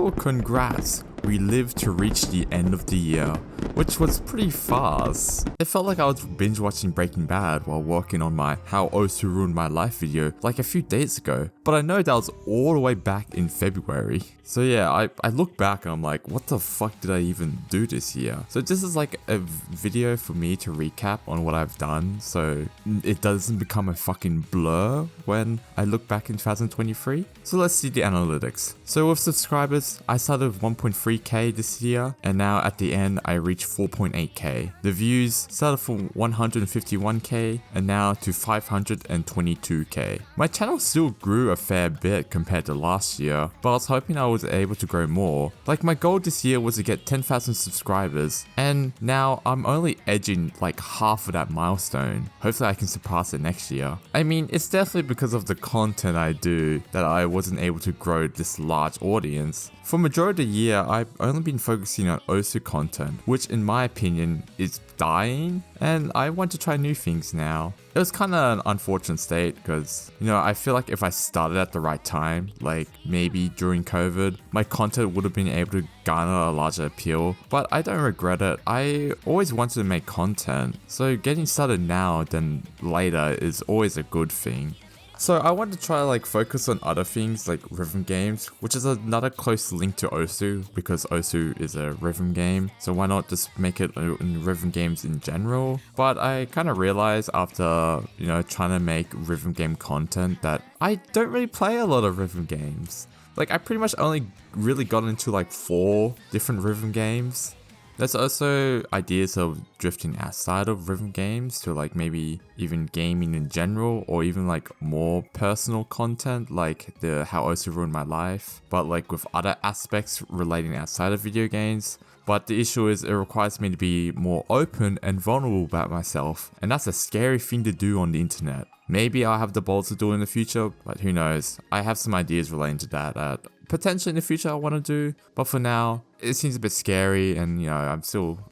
So congrats, we lived to reach the end of the year, which was pretty fast. It felt like I was binge watching Breaking Bad while working on my How Osu Ruined My Life video like a few days ago, but I know that was all the way back in February. So yeah, I look back and I'm like, what the fuck did I even do this year? So this is like a video for me to recap on what I've done so it doesn't become a fucking blur when I look back in 2023. So let's see the analytics. So with subscribers, I started with 1.3k this year, and now at the end I reached 4.8k. The views started from 151k and now to 522k. My channel still grew a fair bit compared to last year, but I was hoping I was able to grow more. Like my goal this year was to get 10,000 subscribers, and now I'm only edging like half of that milestone. Hopefully I can surpass it next year. I mean, it's definitely because of the content I do that I wasn't able to grow this large audience. For majority of the year, I've only been focusing on Osu content, which in my opinion is dying, and I want to try new things now. It was kind of an unfortunate state because, you know, I feel like if I started at the right time, like maybe during COVID, my content would have been able to garner a larger appeal, but I don't regret it. I always wanted to make content, so getting started now than later is always a good thing. So I want to try like focus on other things like rhythm games, which is another close link to Osu because Osu is a rhythm game. So why not just make it in rhythm games in general? But I kind of realized after, you know, trying to make rhythm game content that I don't really play a lot of rhythm games. Like I pretty much only really got into like 4 different rhythm games. There's also ideas of drifting outside of rhythm games to like maybe even gaming in general, or even like more personal content like the How Osu Ruined My Life, but like with other aspects relating outside of video games. But the issue is it requires me to be more open and vulnerable about myself, and that's a scary thing to do on the internet. Maybe I'll have the balls to do it in the future, but who knows. I have some ideas relating to that potentially in the future I want to do, but for now it seems a bit scary, and you know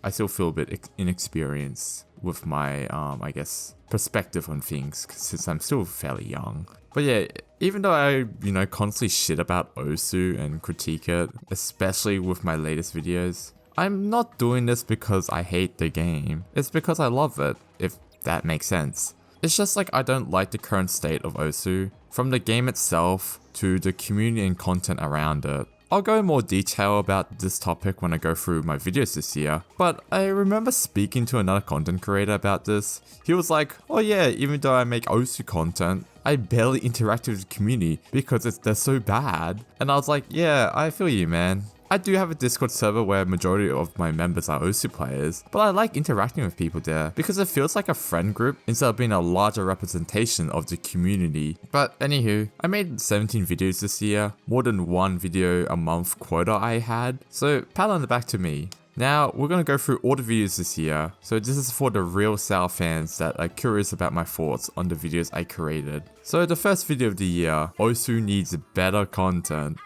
I still feel a bit inexperienced with my I guess perspective on things since I'm still fairly young. But yeah, even though I constantly shit about Osu and critique it, especially with my latest videos, I'm not doing this because I hate the game. It's because I love it, if that makes sense. It's just like I don't like the current state of Osu, from the game itself to the community and content around it. I'll go in more detail about this topic when I go through my videos this year, but I remember speaking to another content creator about this. He was like, oh yeah, even though I make Osu content, I barely interact with the community because they're so bad. And I was like, yeah, I feel you, man. I do have a Discord server where majority of my members are Osu players, but I like interacting with people there because it feels like a friend group instead of being a larger representation of the community. But anywho, I made 17 videos this year, more than 1 video a month quota I had, so pat on the back to me. Now, we're going to go through all the videos this year, so this is for the real Saow fans that are curious about my thoughts on the videos I created. So the first video of the year, Osu needs better content.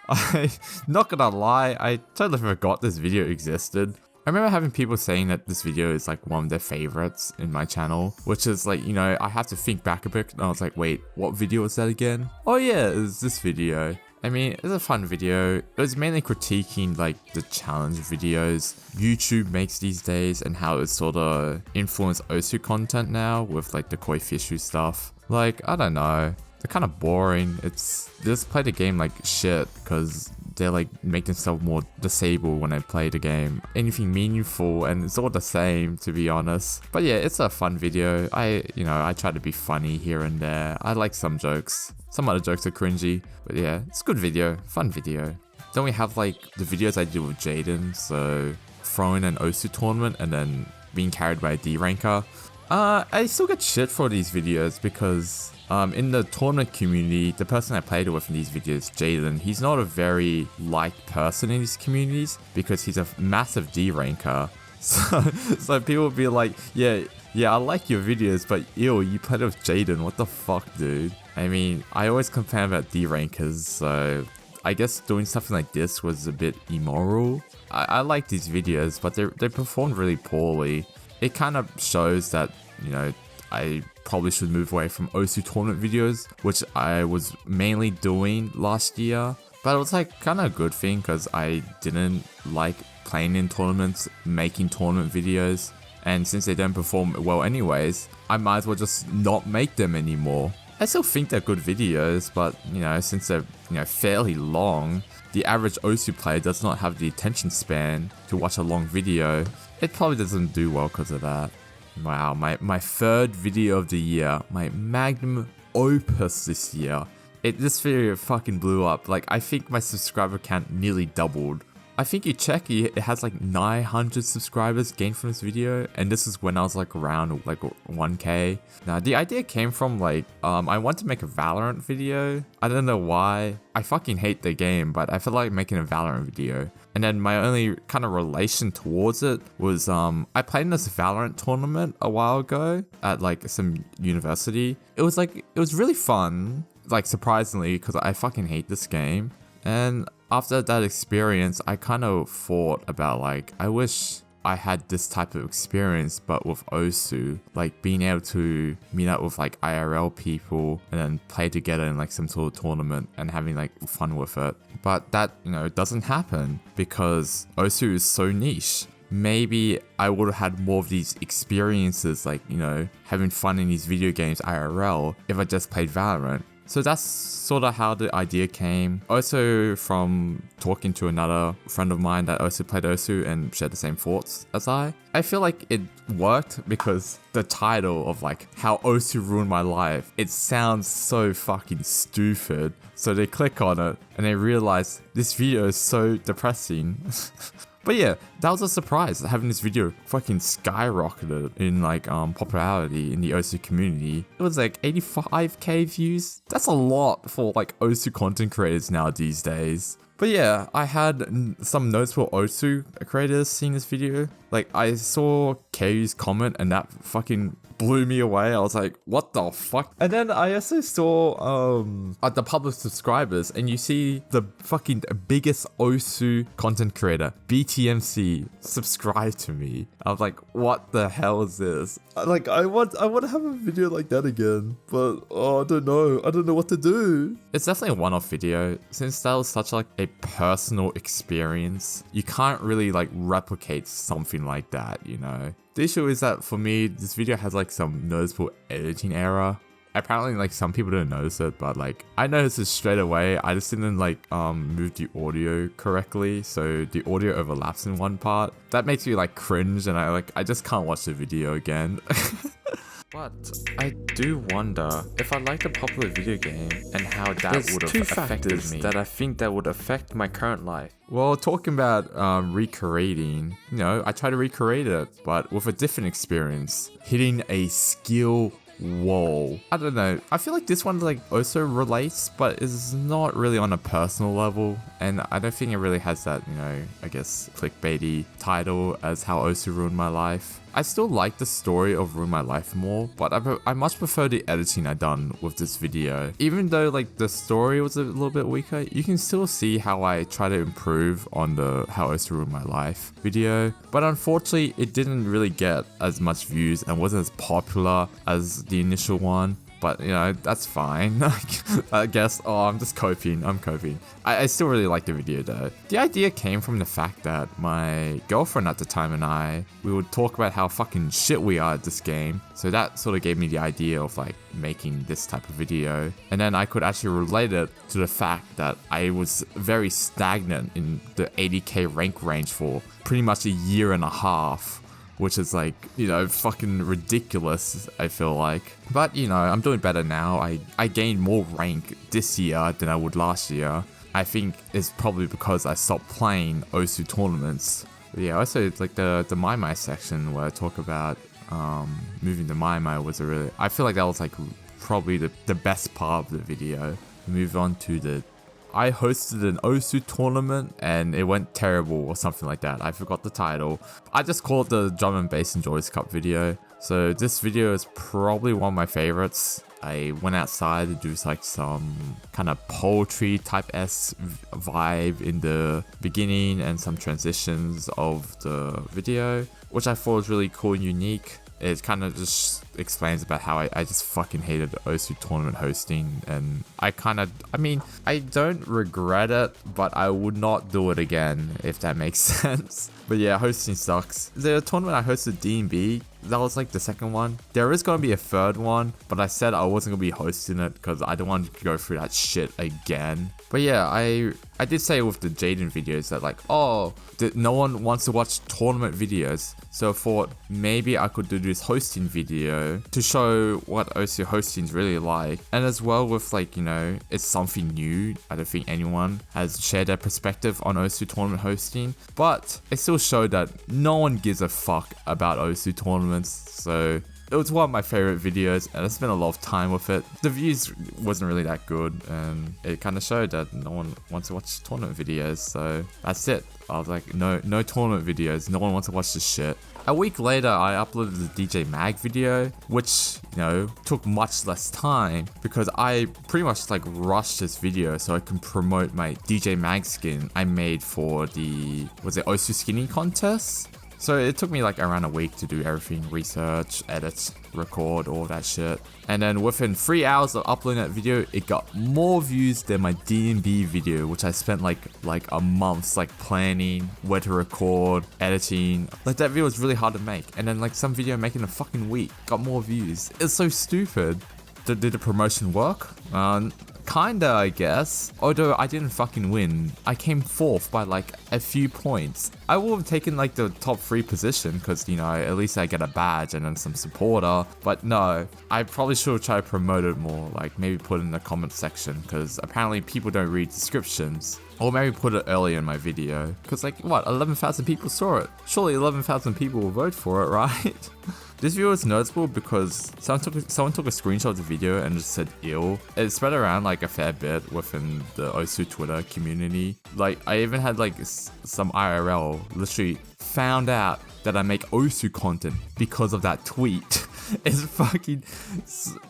Not gonna lie, I totally forgot this video existed. I remember having people saying that this video is like one of their favorites in my channel, which is like, you know, I have to think back a bit, and I was like, wait, what video was that again? Oh yeah, it was this video. I mean, it's a fun video. It was mainly critiquing like the challenge videos YouTube makes these days and how it's sort of influenced Osu content now with like the koi fishu stuff. Like, I don't know. They're kind of boring. They just play the game like shit because they like make themselves more disabled when I play the game. Anything meaningful, and it's all the same, to be honest. But yeah, it's a fun video. I try to be funny here and there. I like some jokes. Some other jokes are cringy, but yeah, it's a good video, fun video. Then we have like the videos I did with Jaden, so throwing an Osu tournament and then being carried by a Deranker. I still get shit for these videos because in the tournament community, the person I played with in these videos, Jaden, he's not a very liked person in these communities because he's a massive Deranker. So people will be like, yeah, I like your videos, but ew, you played with Jaden, what the fuck, dude? I mean, I always complain about D-rankers, so I guess doing something like this was a bit immoral. I like these videos, but they performed really poorly. It kind of shows that, you know, I probably should move away from Osu tournament videos, which I was mainly doing last year. But it was like kind of a good thing because I didn't like playing in tournaments, making tournament videos. And since they don't perform well anyways, I might as well just not make them anymore. I still think they're good videos, but since they're fairly long, the average Osu player does not have the attention span to watch a long video. It probably doesn't do well because of that. Wow, my third video of the year, my magnum opus this year. This video fucking blew up. Like, I think my subscriber count nearly doubled. I think you check, it has like 900 subscribers gained from this video, and this is when I was like around like 1k. Now the idea came from like, I want to make a Valorant video. I don't know why. I fucking hate the game, but I feel like making a Valorant video. And then my only kind of relation towards it was, I played in this Valorant tournament a while ago at like some university. It was really fun, like surprisingly, because I fucking hate this game. And after that experience, I kind of thought about like, I wish I had this type of experience, but with Osu, like being able to meet up with like IRL people and then play together in like some sort of tournament and having like fun with it. But that, doesn't happen because Osu is so niche. Maybe I would have had more of these experiences, like, having fun in these video games IRL if I just played Valorant. So that's sort of how the idea came. Also from talking to another friend of mine that also played Osu and shared the same thoughts as I feel like it worked because the title of like how Osu ruined my life, it sounds so fucking stupid. So they click on it and they realize this video is so depressing. But yeah, that was a surprise, having this video fucking skyrocketed in like popularity in the Osu community. It was like 85k views. That's a lot for like Osu content creators now these days. But yeah, I had some noticeable Osu creators seeing this video. Like, I saw Kayu's comment and that fucking blew me away. I was like, what the fuck? And then I also saw the public subscribers, and you see the fucking biggest Osu content creator, BTMC, subscribe to me. I was like, what the hell is this? Like, I want to have a video like that again, but I don't know what to do. It's definitely a one-off video. Since that was such like a personal experience, you can't really like replicate something like that, The issue is that for me, this video has like some noticeable editing error. Apparently like some people didn't notice it, but like I noticed it straight away. I just didn't like move the audio correctly, so the audio overlaps in one part. That makes me like cringe, and I just can't watch the video again. But I do wonder if I liked a popular video game and how that would have affected me. That I think that would affect my current life. Well, talking about recreating, I try to recreate it, but with a different experience, hitting a skill wall. I don't know. I feel like this one like also relates, but is not really on a personal level, and I don't think it really has that, I guess clickbaity title as how Osu ruined my life. I still like the story of Ruin My Life more, but I much prefer the editing I done with this video. Even though like the story was a little bit weaker, you can still see how I try to improve on the How Osu Ruined My Life video. But unfortunately, it didn't really get as much views and wasn't as popular as the initial one. But, that's fine. I guess, I'm just coping. I'm coping. I still really like the video though. The idea came from the fact that my girlfriend at the time and we would talk about how fucking shit we are at this game. So that sort of gave me the idea of like making this type of video. And then I could actually relate it to the fact that I was very stagnant in the 80k rank range for pretty much a year and a half. Which is like, fucking ridiculous, I feel like. But, I'm doing better now. I gained more rank this year than I would last year. I think it's probably because I stopped playing Osu tournaments. But yeah, also like the maimai section where I talk about moving to maimai was I feel like that was like probably the best part of the video. Move on to I hosted an Osu tournament and it went terrible or something like that. I forgot the title. I just call it the Drum and Bass and Joys Cup video. So this video is probably one of my favorites. I went outside to do like some kind of poetry type vibe in the beginning and some transitions of the video, which I thought was really cool and unique. It kind of just explains about how I just fucking hated Osu tournament hosting, and I mean, I don't regret it, but I would not do it again, if that makes sense. But yeah, hosting sucks. The tournament I hosted D&B, that was like the second one. There is going to be a third one, but I said I wasn't going to be hosting it because I don't want to go through that shit again. But yeah, I did say with the Jaden videos that like, oh, no one wants to watch tournament videos. So I thought maybe I could do this hosting video to show what Osu hosting is really like. And as well with like, you know, it's something new. I don't think anyone has shared their perspective on Osu tournament hosting. But it still showed that no one gives a fuck about Osu tournaments. So it was one of my favorite videos, and I spent a lot of time with it. The views wasn't really that good, and it kind of showed that no one wants to watch tournament videos. So that's it. I was like, no tournament videos. No one wants to watch this shit. A week later, I uploaded the DJ Mag video, which, you know, took much less time because I pretty much like rushed this video so I can promote my DJ Mag skin I made for the, was it Osu skinning contest? So it took me like around a week to do everything, research, edit, record, all that shit. And then within 3 hours of uploading that video, it got more views than my D&B video, which I spent like a month like planning, where to record, editing. Like that video was really hard to make. And then like some video making a fucking week got more views. It's so stupid. Did the promotion work? Kinda, I guess. Although I didn't fucking win. I came 4th by like a few points. I would have taken like the top 3 position because, you know, at least I get a badge and then some supporter. But no, I probably should have tried to promote it more. Like maybe put it in the comment section because apparently people don't read descriptions. Or maybe put it earlier in my video. Because like, what, 11,000 people saw it. Surely 11,000 people will vote for it, right? This video is noticeable because someone took a screenshot of the video and just said ill. It spread around like a fair bit within the Osu Twitter community. Like I even had like some IRL literally found out that I make Osu content because of that tweet. It's fucking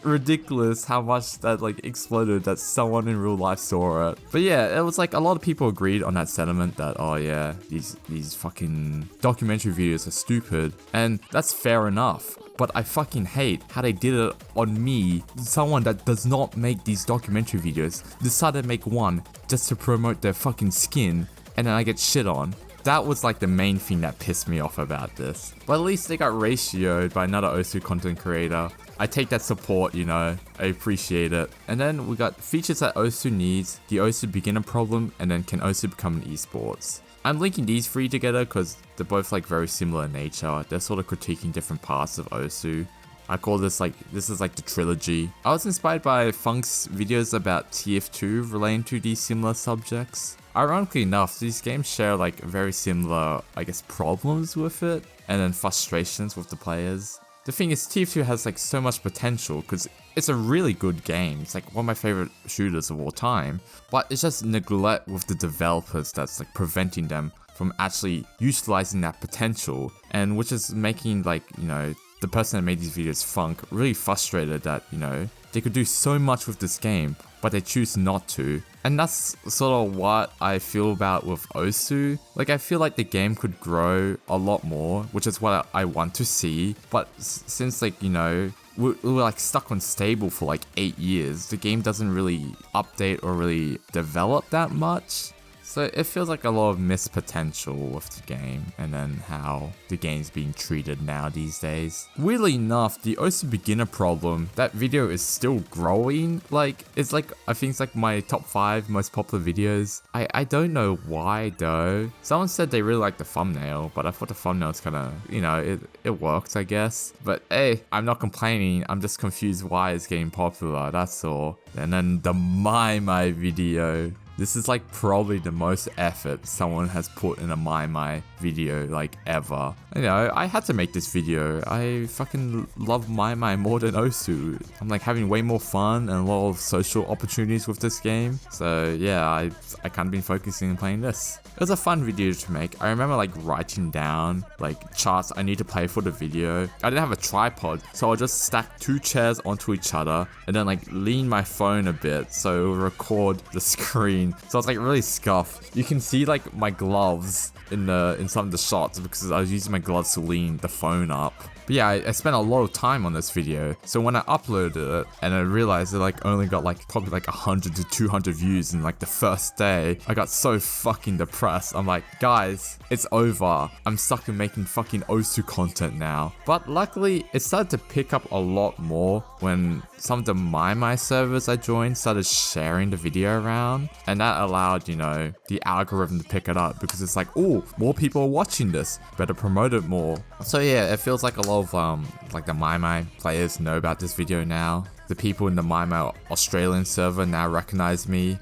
ridiculous how much that like exploded that someone in real life saw it. But yeah, it was like a lot of people agreed on that sentiment that, oh yeah, these fucking documentary videos are stupid. And that's fair enough. But I fucking hate how they did it on me, someone that does not make these documentary videos, decided to make one just to promote their fucking skin, and then I get shit on. That was like the main thing that pissed me off about this. But at least they got ratioed by another Osu content creator. I take that support, you know, I appreciate it. And then we got features that Osu needs, the Osu beginner problem, and then can Osu become an esports. I'm linking these 3 together because they're both like very similar in nature. They're sort of critiquing different parts of Osu. I call this like the trilogy. I was inspired by Funk's videos about TF2 relating to these similar subjects. Ironically enough, these games share like very similar, I guess, problems with it, and then frustrations with the players. The thing is, TF2 has like so much potential because it's a really good game. It's like one of my favorite shooters of all time, but it's just neglect with the developers that's like preventing them from actually utilizing that potential, and which is making like, you know, the person that made these videos, Funk, really frustrated that, you know, they could do so much with this game, but they choose not to. And that's sort of what I feel about with Osu. Like, I feel like the game could grow a lot more, which is what I want to see. But since, like, you know, we're like stuck on stable for like 8 years, the game doesn't really update or really develop that much. So it feels like a lot of missed potential with the game, and then how the game's being treated now these days. Weirdly enough, the Osu beginner problem, that video is still growing. Like, it's like, I think it's like my top 5 most popular videos. I don't know why though. Someone said they really liked the thumbnail, but I thought the thumbnail's kind of, you know, it works, I guess. But hey, I'm not complaining. I'm just confused why it's getting popular, that's all. And then the maimai video. This is like probably the most effort someone has put in a maimai video like ever. You know, I had to make this video. I fucking love maimai more than Osu. I'm like having way more fun and a lot of social opportunities with this game. So yeah, I kind of been focusing on playing this. It was a fun video to make. I remember like writing down like charts I need to play for the video. I didn't have a tripod, so I just stacked 2 chairs onto each other and then like lean my phone a bit so it would record the screen. So I was like really scuffed. You can see like my gloves in some of the shots because I was using my gloves to lean the phone up. But But yeah, I spent a lot of time on this video. So when I uploaded it and I realized it like only got like probably like 100 to 200 views in like the first day, I got so fucking depressed. I'm like, guys, it's over. I'm stuck in making fucking Osu content now. But luckily, it started to pick up a lot more when some of the maimai servers I joined started sharing the video around, and that allowed, you know, the algorithm to pick it up because it's like, oh, more people are watching this, better promote it more. So yeah, it feels like a lot of like the maimai players know about this video now. The people in the maimai Australian server now recognize me.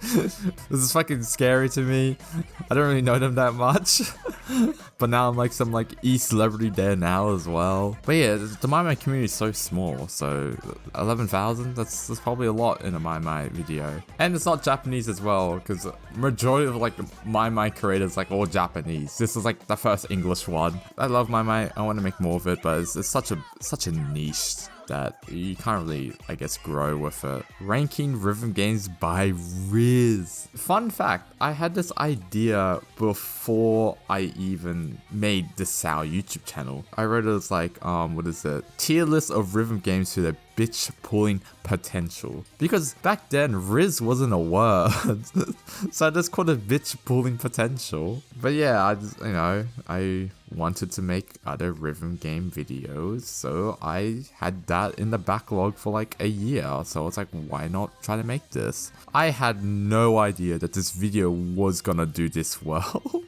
This is fucking scary to me. I don't really know them that much. But now I'm like some like e-celebrity there now as well. But yeah, the maimai community is so small. So 11,000, that's probably a lot in a maimai video. And it's not Japanese as well, because majority of like maimai creators like all Japanese. This is like the first English one. I love maimai. I want to make more of it, but it's such a niche that you can't really, I guess, grow with it. Ranking rhythm games by Rizz. Fun fact, I had this idea before I even made the Saow YouTube channel. I wrote it as like, what is it? Tier list of rhythm games to their bitch pulling potential. Because back then, Rizz wasn't a word. So I just called it bitch pulling potential. But yeah, I wanted to make other rhythm game videos, so I had that in the backlog for like a year. So I was like, why not try to make this? I had no idea that this video was gonna do this well.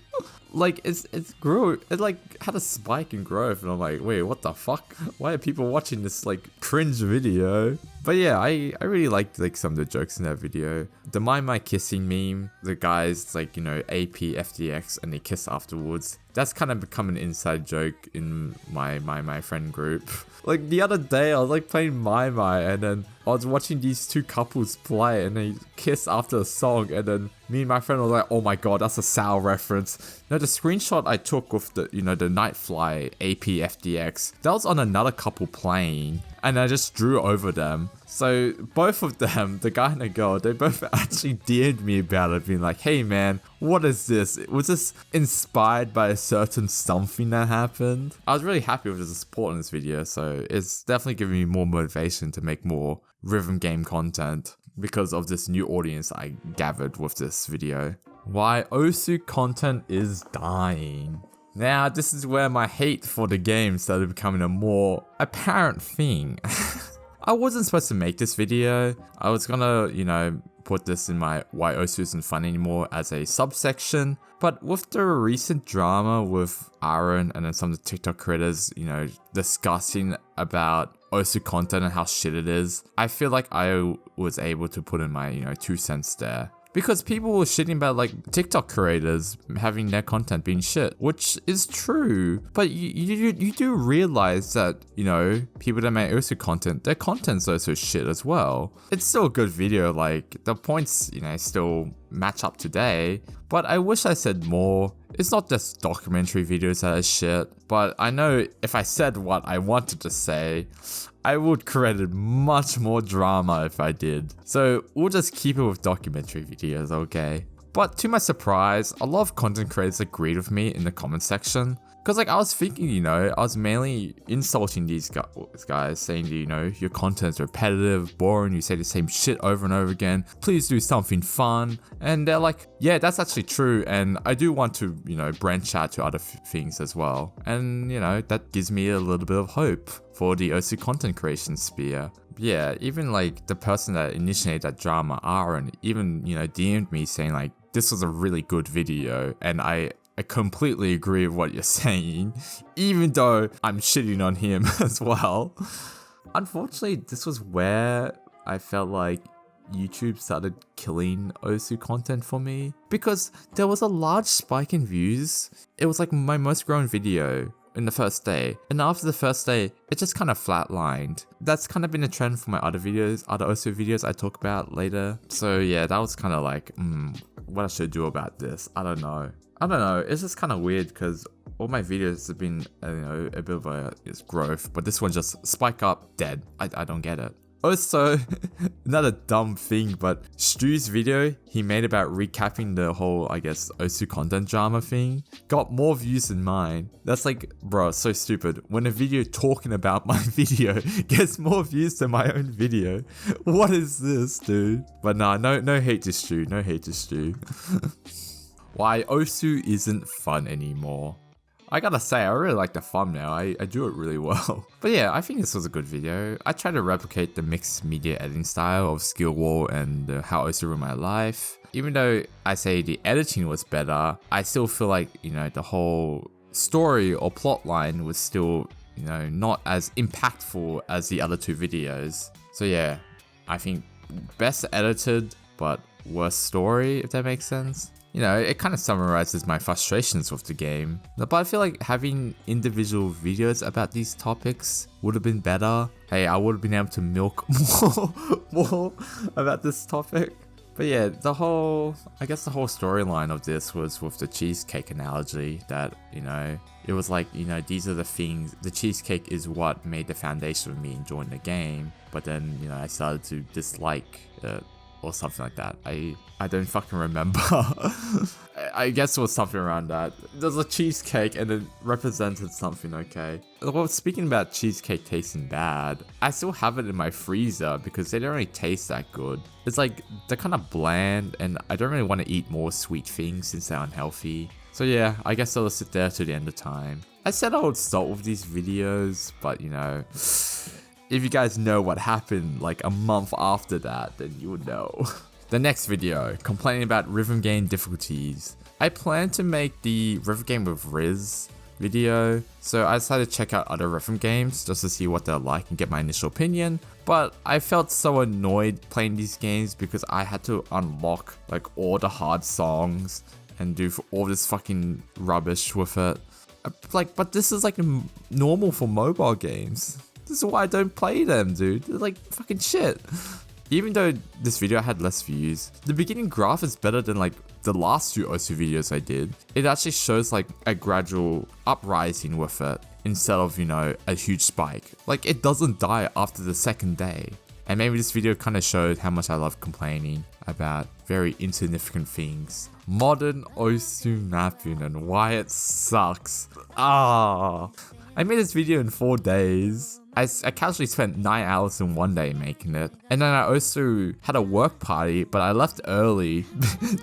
Like it grew, it like had a spike in growth, and I'm like, wait, what the fuck? Why are people watching this like cringe video? But yeah, I really liked like some of the jokes in that video. The maimai kissing meme, the guys like, you know, AP, FDX, and they kiss afterwards. That's kind of become an inside joke in my friend group. Like the other day, I was like playing maimai, and then I was watching these two couples play, and they kiss after a song, and then me and my friend were like, oh my god, that's a Saow reference. Now the screenshot I took with the, you know, the Nightfly AP FDX, that was on another couple playing, and I just drew over them. So both of them, the guy and the girl, they both actually DM'd me about it, being like, hey man, what is this? Was this inspired by a certain something that happened? I was really happy with the support in this video, so it's definitely giving me more motivation to make more rhythm game content because of this new audience I gathered with this video. Why Osu content is dying. Now, this is where my hate for the game started becoming a more apparent thing. I wasn't supposed to make this video. I was gonna, you know, put this in my Why Osu Isn't Fun Anymore as a subsection. But with the recent drama with Aaron and then some of the TikTok creators, you know, discussing about Osu content and how shit it is, I feel like I was able to put in my, you know, 2 cents there. Because people were shitting about like TikTok creators having their content being shit, which is true. But you do realize that, you know, people that make Osu content, their content's also shit as well. It's still a good video, like the points, you know, still match up today. But I wish I said more. It's not just documentary videos that are shit, but I know if I said what I wanted to say, I would create much more drama if I did. So we'll just keep it with documentary videos, okay? But to my surprise, a lot of content creators agreed with me in the comment section. Because like I was thinking, you know, I was mainly insulting these guys, saying, you know, your content's repetitive, boring, you say the same shit over and over again, please do something fun. And they're like, yeah, that's actually true, and I do want to, you know, branch out to other things as well. And, you know, that gives me a little bit of hope for the Osu content creation sphere. Yeah, even like the person that initiated that drama, Aaron, even, you know, DM'd me saying like, this was a really good video, and I completely agree with what you're saying, even though I'm shitting on him as well. Unfortunately, this was where I felt like YouTube started killing Osu content for me, because there was a large spike in views. It was like my most grown video in the first day, and after the first day, it just kind of flatlined. That's kind of been a trend for my other videos, other Osu videos I talk about later. So yeah, that was kind of like, what I should do about this. I don't know. It's just kind of weird because all my videos have been, you know, a bit of a growth, but this one just spike up, dead. I don't get it. Also, another dumb thing, but Stu's video he made about recapping the whole, I guess, Osu content drama thing got more views than mine. That's like, bro, so stupid. When a video talking about my video gets more views than my own video. What is this, dude? But nah, no hate to Stu, no hate to Stu. Why Osu isn't fun anymore. I gotta say, I really like the thumbnail. I do it really well. But yeah, I think this was a good video. I tried to replicate the mixed media editing style of Skill Wall and How Osu Ruined My Life. Even though I say the editing was better, I still feel like, you know, the whole story or plot line was still, you know, not as impactful as the other two videos. So yeah, I think best edited, but worst story, if that makes sense. You know, it kind of summarizes my frustrations with the game. But I feel like having individual videos about these topics would have been better. Hey, I would have been able to milk more about this topic. But yeah, I guess the whole storyline of this was with the cheesecake analogy that, you know, it was like, you know, these are the things, the cheesecake is what made the foundation of me enjoying the game. But then, you know, I started to dislike it. Or something like that. I don't fucking remember. I guess it was something around that. There's a cheesecake and it represented something, okay. Well, speaking about cheesecake tasting bad, I still have it in my freezer because they don't really taste that good. It's like, they're kind of bland and I don't really want to eat more sweet things since they're unhealthy. So yeah, I guess I'll sit there to the end of time. I said I would start with these videos, but you know, if you guys know what happened like a month after that, then you would know. The next video, complaining about rhythm game difficulties. I plan to make the rhythm game with Rizz video, so I decided to check out other rhythm games just to see what they're like and get my initial opinion. But I felt so annoyed playing these games because I had to unlock like all the hard songs and do all this fucking rubbish with it. Like, but this is like normal for mobile games. This is why I don't play them, dude. They're like fucking shit. Even though this video had less views, the beginning graph is better than like the last two Osu videos I did. It actually shows like a gradual uprising with it instead of, you know, a huge spike. Like it doesn't die after the second day. And maybe this video kind of showed how much I love complaining about very insignificant things. Modern Osu mapping and why it sucks. I made this video in 4 days. I casually spent 9 hours in 1 day making it. And then I also had a work party, but I left early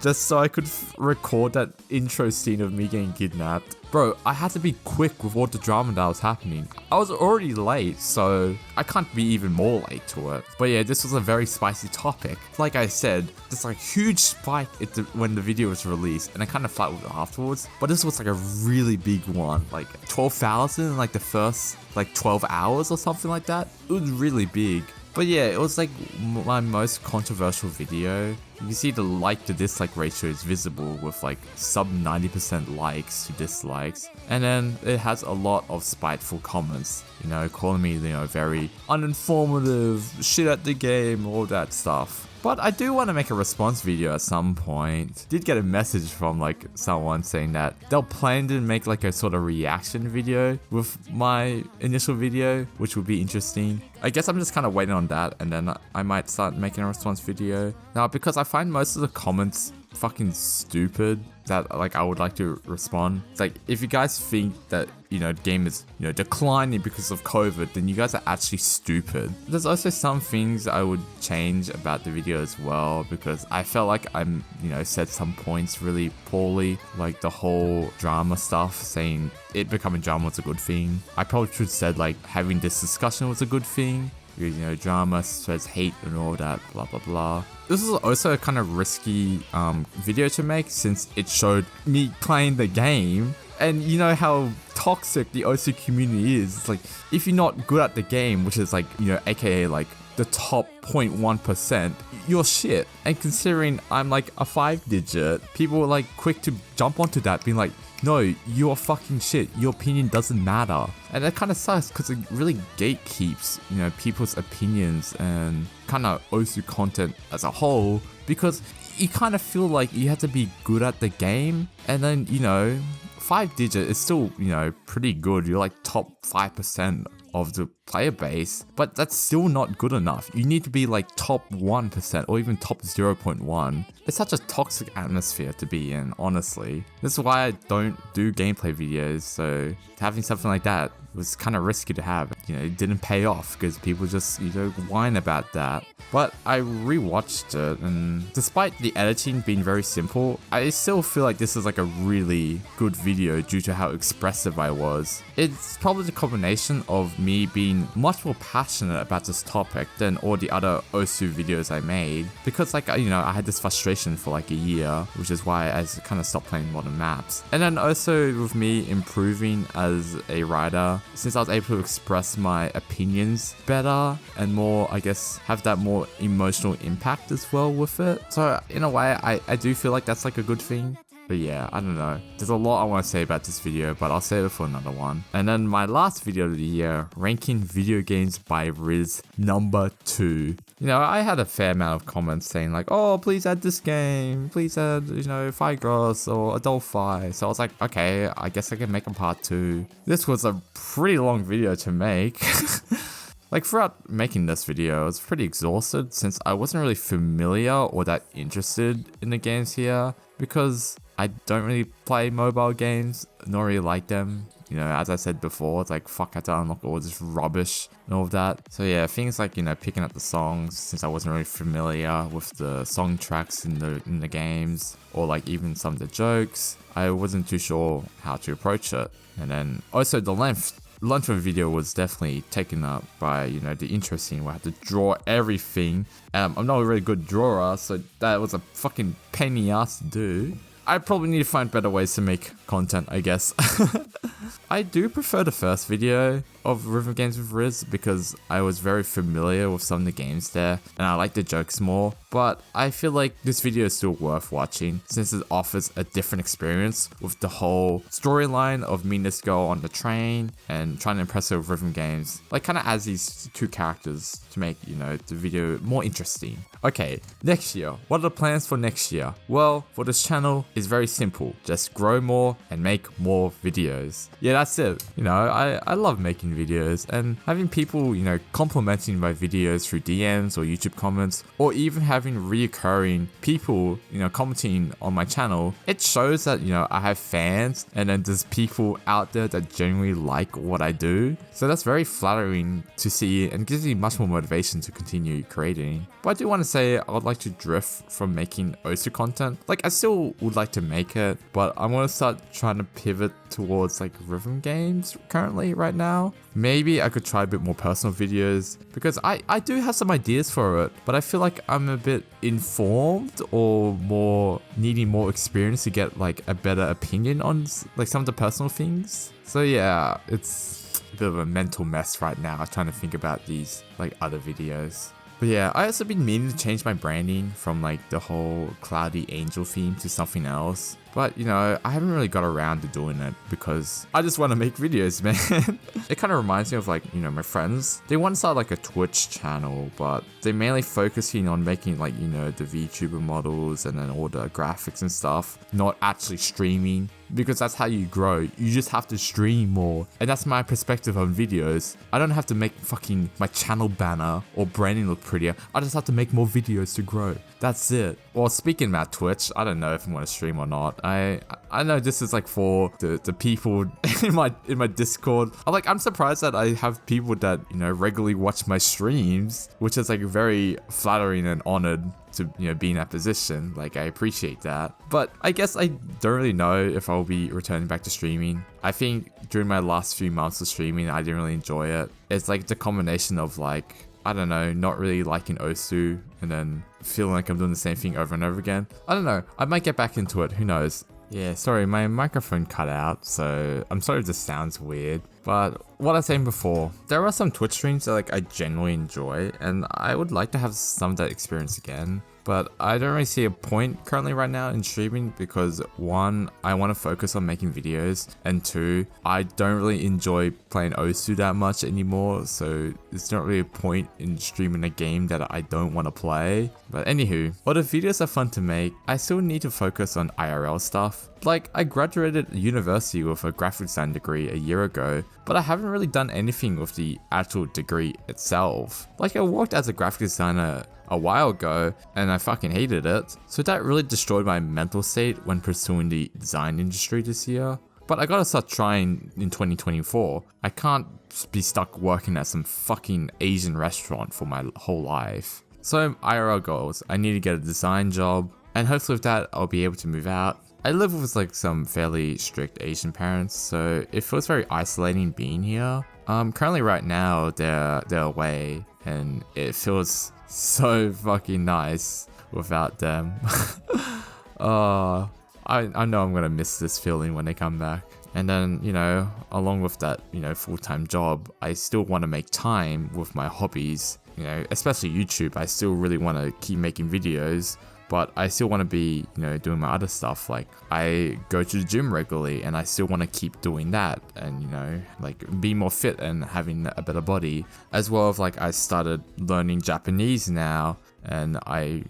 just so I could record that intro scene of me getting kidnapped. Bro, I had to be quick with all the drama that was happening. I was already late, so I can't be even more late to it. But yeah, this was a very spicy topic. Like I said, this like huge spike when the video was released, and I kind of flat with it afterwards. But this was like a really big one, like 12,000 in like the first like 12 hours or something like that. It was really big. But yeah, it was like my most controversial video. You can see the like to dislike ratio is visible with like sub 90% likes to dislikes. And then it has a lot of spiteful comments, you know, calling me, you know, very uninformative, shit at the game, all that stuff. But I do want to make a response video at some point. Did get a message from like someone saying that they'll plan to make like a sort of reaction video with my initial video, which would be interesting. I guess I'm just kind of waiting on that, and then I might start making a response video. Now, because I find most of the comments fucking stupid that like I would like to respond. It's like, if you guys think that, you know, the game is, you know, declining because of COVID, then you guys are actually stupid. There's also some things I would change about the video as well, because I felt like I'm, you know, said some points really poorly, like the whole drama stuff, saying it becoming drama was a good thing. I probably should have said like having this discussion was a good thing. You know, drama spreads hate and all that, blah blah blah. This is also a kind of risky video to make, since it showed me playing the game, and you know how toxic the Osu community is. It's like, if you're not good at the game, which is like, you know, aka like the top 0.1%, you're shit. And considering I'm like a 5-digit, people were like quick to jump onto that, being like, no, you're fucking shit. Your opinion doesn't matter. And that kind of sucks because it really gatekeeps, you know, people's opinions and kind of Osu content as a whole, because you kind of feel like you have to be good at the game. And then, you know, 5-digit is still, you know, pretty good. You're like top 5% of the player base, but that's still not good enough. You need to be like top 1% or even top 0.1. It's such a toxic atmosphere to be in, honestly. This is why I don't do gameplay videos, so having something like that was kind of risky to have. It didn't pay off because people just, whine about that. But I rewatched it, and despite the editing being very simple, I still feel like this is like a really good video due to how expressive I was. It's probably the combination of me being much more passionate about this topic than all the other Osu videos I made, because I had this frustration for like a year, which is why I kind of stopped playing modern maps. And then also with me improving as a writer, since I was able to express my opinions better and more, I guess, have that more emotional impact as well with it. So in a way, I do feel like that's like a good thing. But yeah, I don't know. There's a lot I want to say about this video, but I'll save it for another one. And then my last video of the year, ranking video games by Rizz number 2. I had a fair amount of comments saying like, oh, please add this game. Please add, Figros or Adolphi. So I was like, okay, I guess I can make a part 2. This was a pretty long video to make. Like throughout making this video, I was pretty exhausted since I wasn't really familiar or that interested in the games here, because I don't really play mobile games, nor really like them. As I said before, it's like, fuck, I had to unlock all this rubbish and all of that. So yeah, things like, picking up the songs, since I wasn't really familiar with the song tracks in the games, or like even some of the jokes, I wasn't too sure how to approach it. And then also the length of the video was definitely taken up by, the interesting where I had to draw everything. I'm not a really good drawer, so that was a fucking pain in the ass to do. I probably need to find better ways to make content, I guess. I do prefer the first video of Rhythm Games with Rizz because I was very familiar with some of the games there and I like the jokes more, but I feel like this video is still worth watching since it offers a different experience with the whole storyline of me and this girl on the train and trying to impress her with Rhythm Games. Like kind of adds these two characters to make, the video more interesting. Okay, next year. What are the plans for next year? Well, for this channel, it's very simple. Just grow more and make more videos. Yeah, that's it. I love making videos and having people, complimenting my videos through DMs or YouTube comments, or even having reoccurring people, commenting on my channel. It shows that, I have fans and then there's people out there that genuinely like what I do. So that's very flattering to see and gives me much more motivation to continue creating. But I do want to say I would like to drift from making Osu content. Like I still would like to make it, but I want to start trying to pivot towards like rhythm games currently right now. Maybe I could try a bit more personal videos because I do have some ideas for it, but I feel like I'm a bit informed or more needing more experience to get like a better opinion on like some of the personal things. So yeah, it's a bit of a mental mess right now trying to think about these like other videos. But yeah, I also been meaning to change my branding from like the whole cloudy angel theme to something else. But, I haven't really got around to doing it because I just want to make videos, man. It kind of reminds me of like, my friends. They want to start like a Twitch channel, but they're mainly focusing on making like, the VTuber models and then all the graphics and stuff, not actually streaming. Because that's how you grow. You just have to stream more. And that's my perspective on videos. I don't have to make fucking my channel banner or branding look prettier. I just have to make more videos to grow. That's it. Well, speaking about Twitch, I don't know if I'm going to stream or not. I know this is like for the people in my Discord. I'm surprised that I have people that, regularly watch my streams, which is like very flattering and honored to be in that position. Like I appreciate that, but I guess I don't really know if I'll be returning back to streaming. I think during my last few months of streaming I didn't really enjoy it. It's like the combination of like, I don't know, not really liking Osu and then feeling like I'm doing the same thing over and over again. I don't know, I might get back into it, who knows. Yeah, sorry, my microphone cut out, so I'm sorry if this sounds weird. But what I was saying before, there are some Twitch streams that like I genuinely enjoy, and I would like to have some of that experience again. but I don't really see a point currently right now in streaming because one, I want to focus on making videos, and two, I don't really enjoy playing Osu that much anymore, so it's not really a point in streaming a game that I don't want to play. But anywho, while the videos are fun to make, I still need to focus on IRL stuff. Like, I graduated university with a graphic design degree a year ago, but I haven't really done anything with the actual degree itself. Like, I worked as a graphic designer a while ago and I fucking hated it, so that really destroyed my mental state when pursuing the design industry this year. But I gotta start trying in 2024. I can't be stuck working at some fucking Asian restaurant for my whole life. So IRL goals, I need to get a design job, and hopefully with that I'll be able to move out. I live with like some fairly strict Asian parents, so it feels very isolating being here. Currently right now they're away, and it feels so fucking nice without them. I know I'm gonna miss this feeling when they come back. And then, you know, along with that, you know, full-time job, I still want to make time with my hobbies, you know, especially YouTube. I still really want to keep making videos, but I still want to be, you know, doing my other stuff. Like, I go to the gym regularly and I still want to keep doing that and, you know, like be more fit and having a better body. As well as like I started learning Japanese now, and I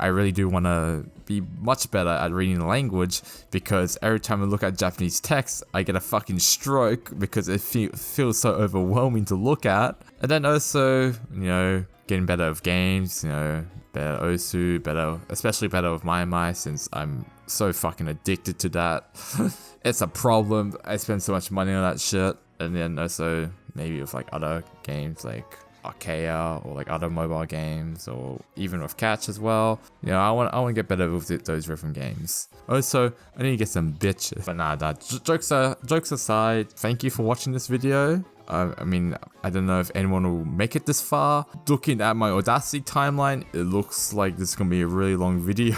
really do want to be much better at reading the language, because every time I look at Japanese text, I get a fucking stroke because it feels so overwhelming to look at. And then also, you know, getting better with games, you know, better Osu, especially better with maimai, since I'm so fucking addicted to that. It's a problem. I spend so much money on that shit. And then also maybe with like other games like Archaea or like other mobile games, or even with Catch as well. You know, I want to get better with those rhythm games. Also, I need to get some bitches. But nah, jokes aside, thank you for watching this video. I mean, I don't know if anyone will make it this far. Looking at my Audacity timeline, it looks like this is gonna be a really long video.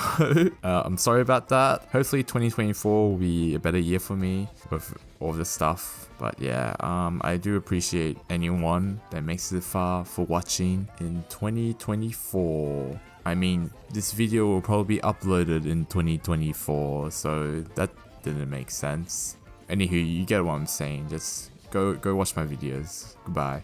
I'm sorry about that. Hopefully 2024 will be a better year for me with all this stuff. But yeah, I do appreciate anyone that makes it far for watching in 2024. I mean, this video will probably be uploaded in 2024, so that didn't make sense. Anywho, you get what I'm saying. Just go watch my videos. Goodbye.